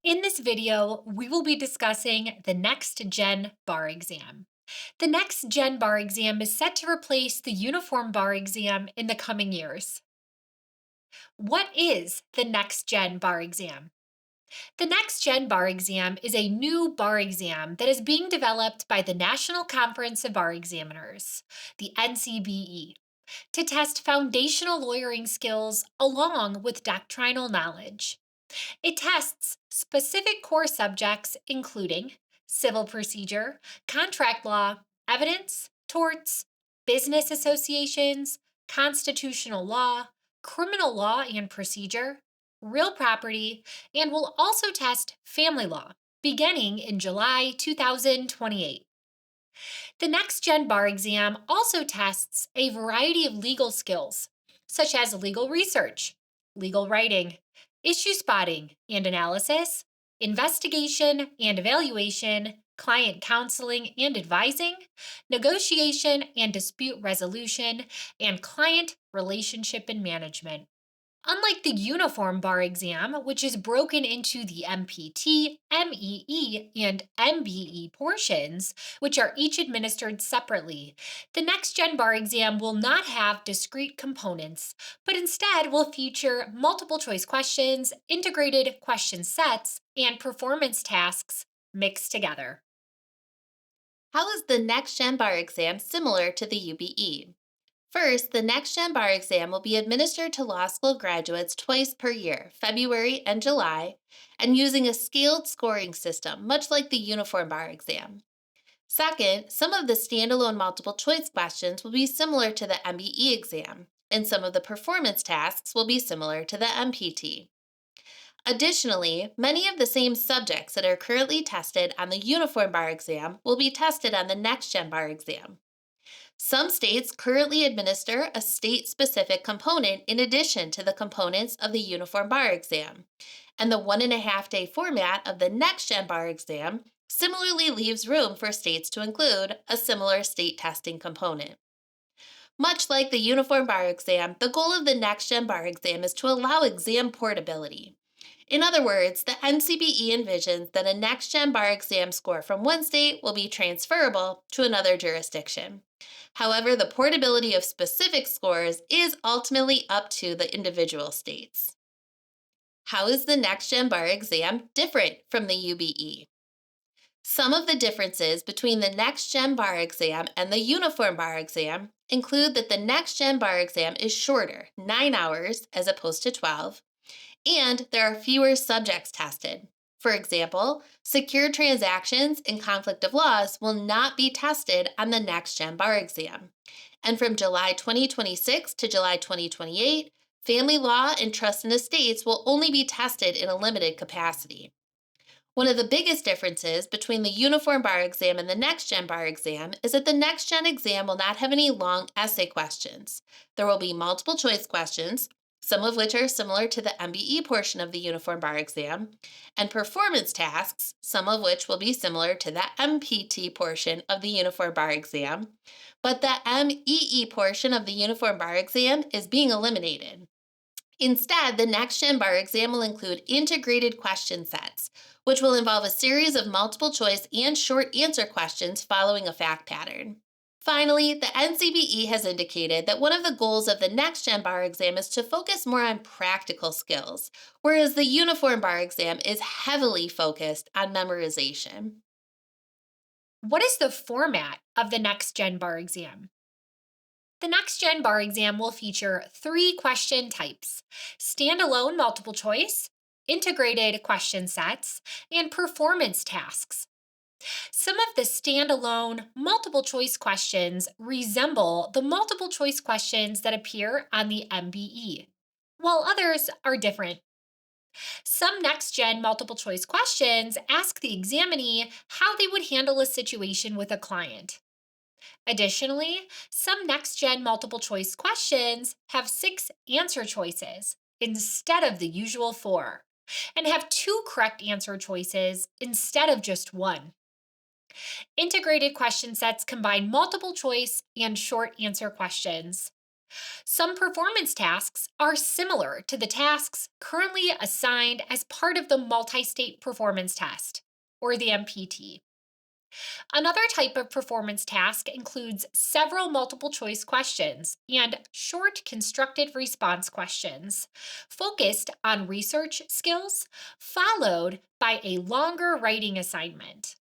In this video, we will be discussing the NextGen Bar Exam. The NextGen Bar Exam is set to replace the Uniform Bar Exam in the coming years. What is the NextGen Bar Exam? The NextGen Bar Exam is a new bar exam that is being developed by the National Conference of Bar Examiners, the NCBE, to test foundational lawyering skills along with doctrinal knowledge. It tests specific core subjects, including civil procedure, contract law, evidence, torts, business associations, constitutional law, criminal law and procedure, real property, and will also test family law, beginning in July 2028. The Next Gen Bar exam also tests a variety of legal skills, such as legal research, legal writing, issue spotting and analysis, investigation and evaluation, client counseling and advising, negotiation and dispute resolution, and client relationship and management. Unlike the uniform bar exam, which is broken into the MPT, MEE, and MBE portions, which are each administered separately, the Next Gen Bar exam will not have discrete components, but instead will feature multiple choice questions, integrated question sets, and performance tasks mixed together. How is the NextGen Bar Exam similar to the UBE? First, the NextGen Bar Exam will be administered to law school graduates twice per year, February and July, and using a scaled scoring system, much like the Uniform Bar Exam. Second, some of the standalone multiple choice questions will be similar to the MBE exam, and some of the performance tasks will be similar to the MPT. Additionally, many of the same subjects that are currently tested on the Uniform Bar Exam will be tested on the NextGen Bar Exam. Some states currently administer a state specific component in addition to the components of the Uniform Bar Exam, and the 1.5 day format of the NextGen Bar Exam similarly leaves room for states to include a similar state testing component. Much like the Uniform Bar Exam, the goal of the NextGen Bar Exam is to allow exam portability. In other words, the NCBE envisions that a NextGen Bar Exam score from one state will be transferable to another jurisdiction. However, the portability of specific scores is ultimately up to the individual states. How is the NextGen Bar Exam different from the UBE? Some of the differences between the NextGen Bar Exam and the Uniform Bar Exam include that the NextGen Bar Exam is shorter, 9 hours as opposed to 12, and there are fewer subjects tested. For example, secure transactions and conflict of laws will not be tested on the NextGen Bar Exam. And from July 2026 to July 2028, family law and trust and estates will only be tested in a limited capacity. One of the biggest differences between the Uniform Bar Exam and the NextGen Bar Exam is that the NextGen exam will not have any long essay questions. There will be multiple choice questions, some of which are similar to the MBE portion of the Uniform Bar Exam, and performance tasks, some of which will be similar to the MPT portion of the Uniform Bar Exam, but the MEE portion of the Uniform Bar Exam is being eliminated. Instead, the NextGen Bar Exam will include integrated question sets, which will involve a series of multiple choice and short answer questions following a fact pattern. Finally, the NCBE has indicated that one of the goals of the NextGen Bar Exam is to focus more on practical skills, whereas the Uniform Bar Exam is heavily focused on memorization. What is the format of the Next Gen Bar exam? The Next Gen Bar exam will feature three question types: standalone multiple choice, integrated question sets, and performance tasks. Some of the standalone multiple choice questions resemble the multiple choice questions that appear on the MBE, while others are different. Some next gen multiple choice questions ask the examinee how they would handle a situation with a client. Additionally, some next gen multiple choice questions have six answer choices instead of the usual four, and have two correct answer choices instead of just one. Integrated question sets combine multiple choice and short answer questions. Some performance tasks are similar to the tasks currently assigned as part of the multi state performance test, or the MPT. Another type of performance task includes several multiple choice questions and short constructed response questions, focused on research skills, followed by a longer writing assignment.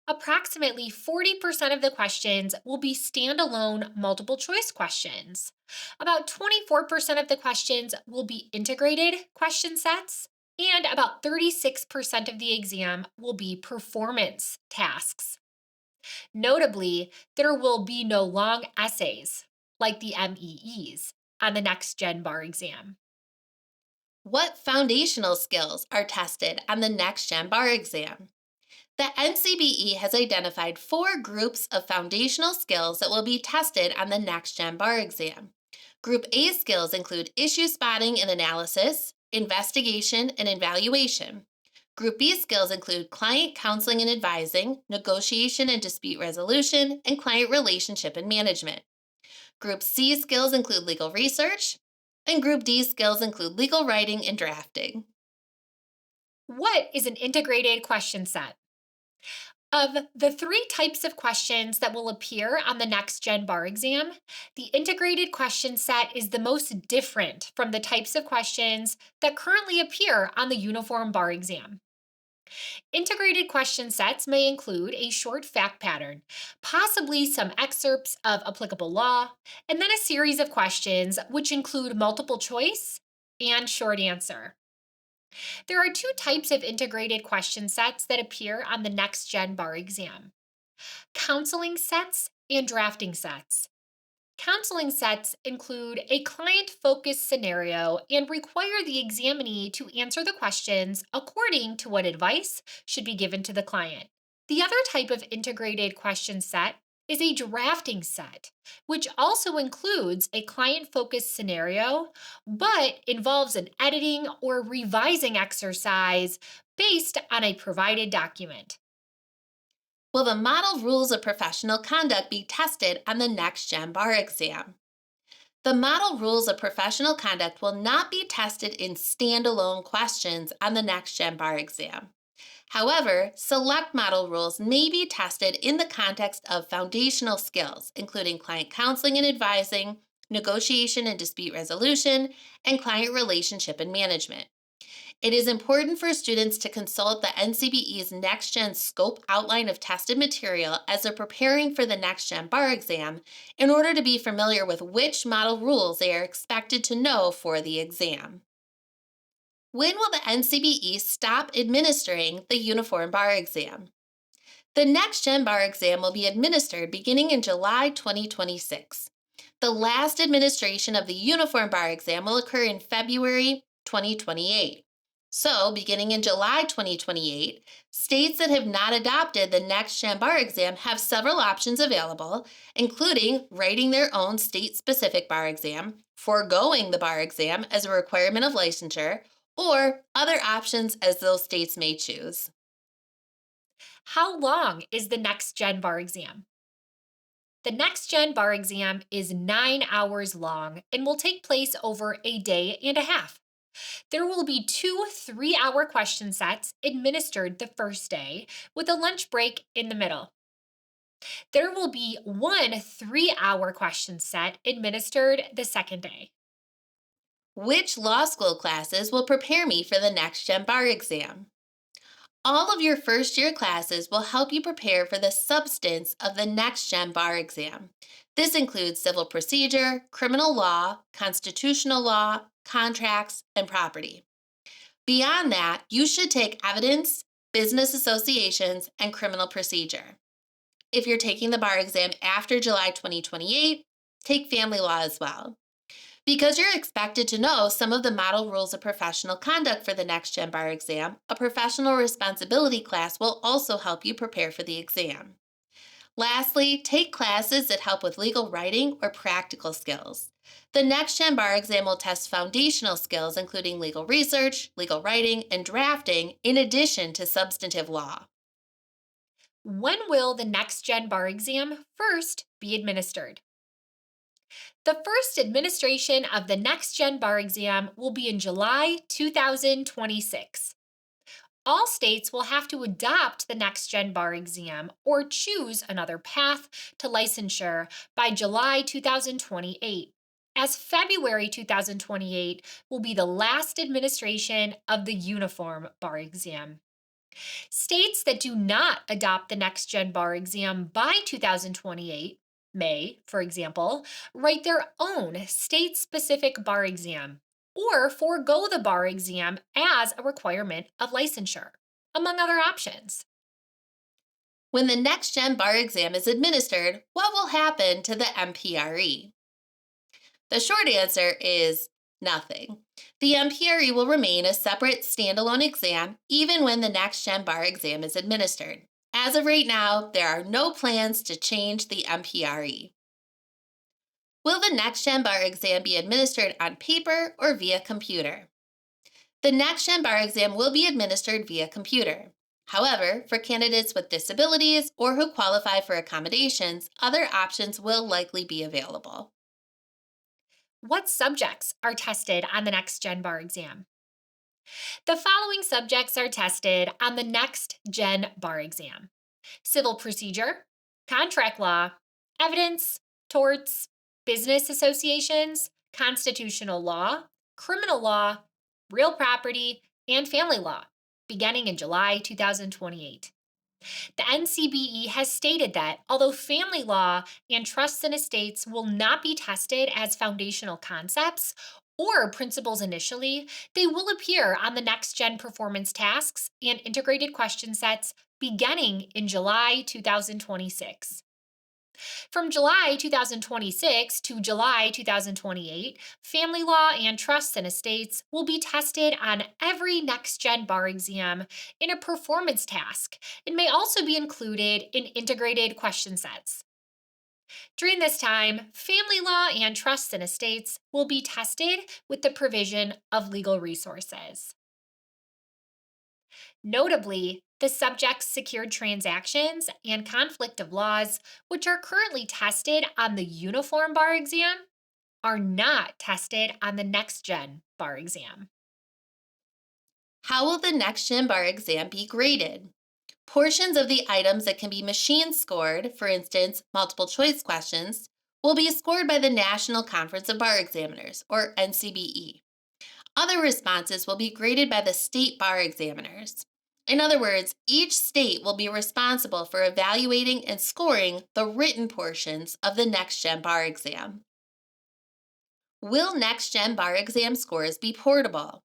Approximately 40% of the questions will be standalone multiple choice questions. About 24% of the questions will be integrated question sets, and about 36% of the exam will be performance tasks. Notably, there will be no long essays like the MEEs on the NextGen Bar exam. What foundational skills are tested on the NextGen Bar Exam? The NCBE has identified 4 groups of foundational skills that will be tested on the NextGen Bar Exam. Group A skills include issue spotting and analysis, investigation, and evaluation. Group B skills include client counseling and advising, negotiation and dispute resolution, and client relationship and management. Group C skills include legal research, and Group D skills include legal writing and drafting. What is an integrated question set? Of the 3 types of questions that will appear on the NextGen Bar exam, the integrated question set is the most different from the types of questions that currently appear on the Uniform Bar exam. Integrated question sets may include a short fact pattern, possibly some excerpts of applicable law, and then a series of questions which include multiple choice and short answer. There are 2 types of integrated question sets that appear on the NextGen Bar exam: counseling sets and drafting sets. Counseling sets include a client focused scenario and require the examinee to answer the questions according to what advice should be given to the client. The other type of integrated question set is a drafting set, which also includes a client focused scenario but involves an editing or revising exercise based on a provided document. Will the model rules of professional conduct be tested on the NextGen Bar Exam? The model rules of professional conduct will not be tested in standalone questions on the NextGen Bar Exam. However, select model rules may be tested in the context of foundational skills, including client counseling and advising, negotiation and dispute resolution, and client relationship and management. It is important for students to consult the NCBE's NextGen Scope outline of tested material as they're preparing for the NextGen Bar exam in order to be familiar with which model rules they are expected to know for the exam. When will the NCBE stop administering the Uniform Bar Exam? The NextGen Bar Exam will be administered beginning in July 2026. The last administration of the Uniform Bar Exam will occur in February 2028. So, beginning in July 2028, states that have not adopted the NextGen Bar Exam have several options available, including writing their own state-specific bar exam, foregoing the bar exam as a requirement of licensure, or other options as those states may choose. How long is the NextGen Bar exam? The NextGen Bar exam is 9 hours long and will take place over a day and a half. There will be 2 3-hour question sets administered the first day, with a lunch break in the middle. There will be 1 3-hour question set administered the second day. Which law school classes will prepare me for the NextGen Bar Exam? All of your first year classes will help you prepare for the substance of the NextGen Bar Exam. This includes civil procedure, criminal law, constitutional law, contracts, and property. Beyond that, you should take evidence, business associations, and criminal procedure. If you're taking the bar exam after July 2028, take family law as well. Because you're expected to know some of the model rules of professional conduct for the NextGen Bar Exam, a professional responsibility class will also help you prepare for the exam. Lastly, take classes that help with legal writing or practical skills. The NextGen Bar Exam will test foundational skills including legal research, legal writing, and drafting, in addition to substantive law. When will the NextGen Bar exam first be administered? The first administration of the NextGen Bar Exam will be in July 2026. All states will have to adopt the NextGen Bar Exam or choose another path to licensure by July 2028, as February 2028 will be the last administration of the Uniform Bar Exam. States that do not adopt the NextGen Bar Exam by 2028 may, for example, write their own state specific bar exam or forego the bar exam as a requirement of licensure, among other options. When the NextGen Bar Exam is administered, what will happen to the MPRE? The short answer is nothing. The MPRE will remain a separate standalone exam even when the NextGen Bar Exam is administered. As of right now, there are no plans to change the MPRE. Will the NextGen Bar Exam be administered on paper or via computer? The NextGen Bar Exam will be administered via computer. However, for candidates with disabilities or who qualify for accommodations, other options will likely be available. What subjects are tested on the NextGen Bar Exam? The following subjects are tested on the NextGen Bar Exam: civil procedure, contract law, evidence, torts, business associations, constitutional law, criminal law, real property, and family law, beginning in July 2028. The NCBE has stated that although family law and trusts and estates will not be tested as foundational concepts or principles initially, they will appear on the next gen performance tasks and integrated question sets beginning in July 2026. From July 2026 to July 2028, family law and trusts and estates will be tested on every next gen bar exam in a performance task and may also be included in integrated question sets. During this time, family law and trusts and estates will be tested with the provision of legal resources. Notably, the subject's secured transactions and conflict of laws, which are currently tested on the Uniform Bar Exam, are not tested on the Next Gen Bar Exam. How will the NextGen Bar Exam be graded? Portions of the items that can be machine scored, for instance, multiple choice questions, will be scored by the National Conference of Bar Examiners, or NCBE. Other responses will be graded by the state bar examiners. In other words, each state will be responsible for evaluating and scoring the written portions of the NextGen Bar Exam. Will NextGen Bar Exam scores be portable?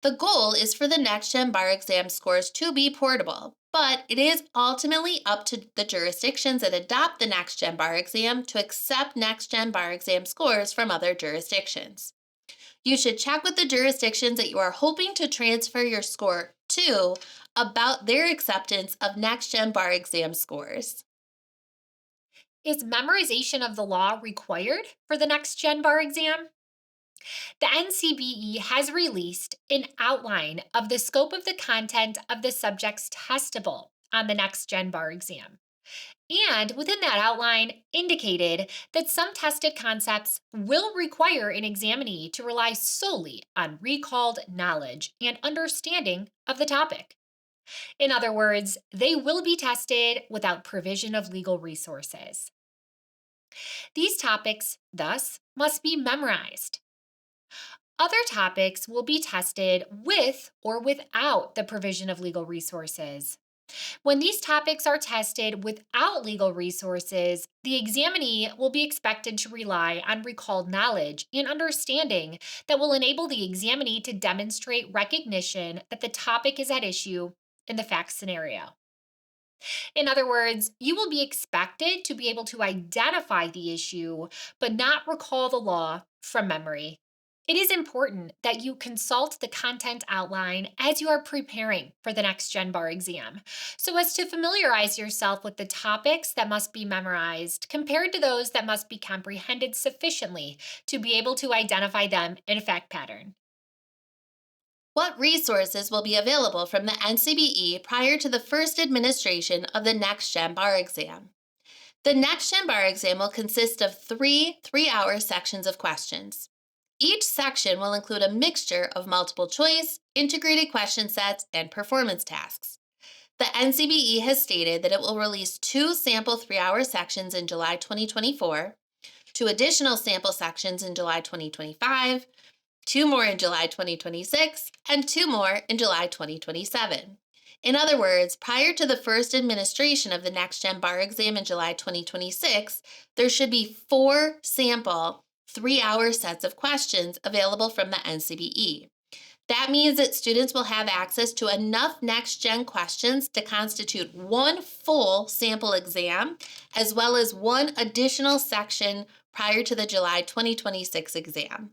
The goal is for the NextGen Bar Exam scores to be portable, but it is ultimately up to the jurisdictions that adopt the NextGen Bar Exam to accept NextGen Bar Exam scores from other jurisdictions. You should check with the jurisdictions that you are hoping to transfer your score to about their acceptance of NextGen Bar Exam scores. Is memorization of the law required for the Next Gen Bar Exam? The NCBE has released an outline of the scope of the content of the subjects testable on the Next Gen Bar Exam. And within that outline, indicated that some tested concepts will require an examinee to rely solely on recalled knowledge and understanding of the topic. In other words, they will be tested without provision of legal resources. These topics, thus, must be memorized. Other topics will be tested with or without the provision of legal resources. When these topics are tested without legal resources, the examinee will be expected to rely on recalled knowledge and understanding that will enable the examinee to demonstrate recognition that the topic is at issue in the fact scenario. In other words, you will be expected to be able to identify the issue, but not recall the law from memory. It is important that you consult the content outline as you are preparing for the next Gen Bar exam, so as to familiarize yourself with the topics that must be memorized compared to those that must be comprehended sufficiently to be able to identify them in a fact pattern. What resources will be available from the NCBE prior to the first administration of the NextGen Bar Exam? The NextGen Bar exam will consist of three 3-hour sections of questions. Each section will include a mixture of multiple choice, integrated question sets, and performance tasks. The NCBE has stated that it will release 2 sample 3-hour sections in July 2024, 2 additional sample sections in July 2025, 2 more in July 2026, and 2 more in July 2027. In other words, prior to the first administration of the NextGen Bar exam in July 2026, there should be 4 sample 3-hour sets of questions available from the NCBE. That means that students will have access to enough NextGen questions to constitute 1 full sample exam, as well as 1 additional section prior to the July 2026 exam.